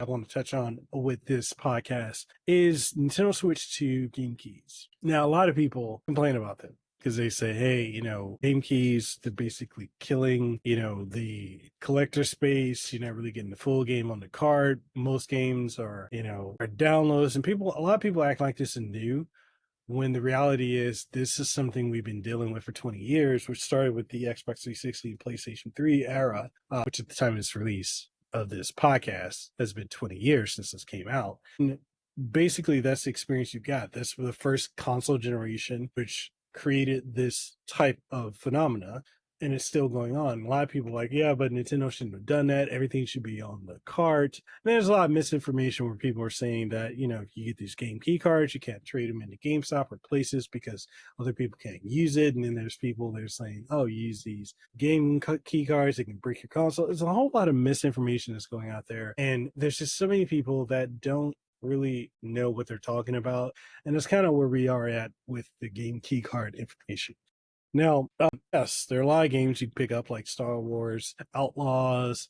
I want to touch on with this podcast is Nintendo Switch 2 game keys. Now, a lot of people complain about them because they say, hey, game keys, they're basically killing, the collector space. You're not really getting the full game on the card. Most games are downloads, and a lot of people act like this is new when the reality is this is something we've been dealing with for 20 years, which started with the Xbox 360 and PlayStation 3 era, which at the time of its release of this podcast has been 20 years since this came out. And basically, that's the experience you got. That's the first console generation, which created this type of phenomena. And it's still going on. A lot of people are like, yeah, but Nintendo shouldn't have done that. Everything should be on the cart. And there's a lot of misinformation where people are saying that, if you get these game key cards, you can't trade them into GameStop or places because other people can't use it. And then there's people that are saying, oh, you use these key cards, they can break your console. There's a whole lot of misinformation that's going out there. And there's just so many people that don't really know what they're talking about. And that's kind of where we are at with the game key card information. Now, yes, there are a lot of games you can pick up like Star Wars Outlaws,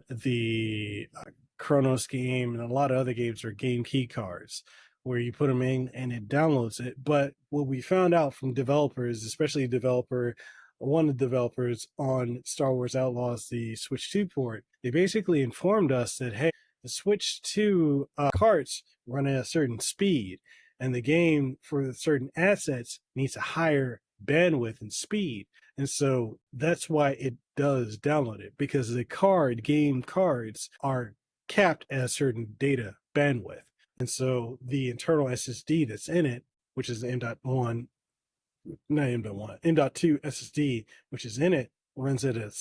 the Chronos game, and a lot of other games are game key cards where you put them in and it downloads it. But what we found out from developers, especially one of the developers on Star Wars Outlaws, the Switch 2 port, they basically informed us that, hey, the Switch 2 carts run at a certain speed, and the game for certain assets needs a higher bandwidth and speed. And so that's why it does download it, because the game cards are capped at a certain data bandwidth. And so the internal SSD that's in it, which is the M.1, not M.1, M.2 SSD, which is in it, runs at a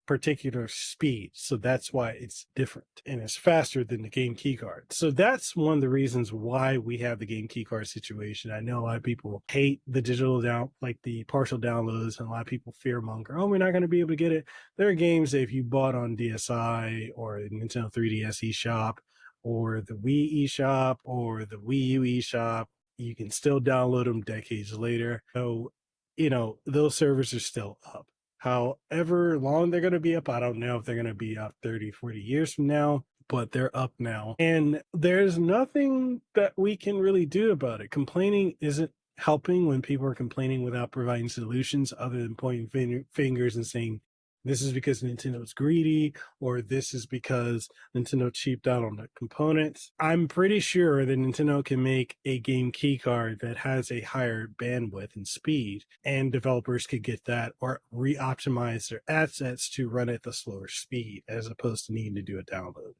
particular speed. So that's why it's different and it's faster than the game key card. So that's one of the reasons why we have the game key card situation. I know a lot of people hate the like the partial downloads, and a lot of people fear monger. Oh, we're not going to be able to get it. There are games that if you bought on DSi or Nintendo 3DS eShop or the Wii eShop or the Wii U eShop, you can still download them decades later. So, those servers are still up. However long they're going to be up, I don't know if they're going to be up 30, 40 years from now, but they're up now. And there's nothing that we can really do about it. Complaining isn't helping when people are complaining without providing solutions other than pointing fingers and saying, this is because Nintendo's greedy, or this is because Nintendo cheaped out on the components. I'm pretty sure that Nintendo can make a game key card that has a higher bandwidth and speed, and developers could get that or re-optimize their assets to run at the slower speed as opposed to needing to do a download.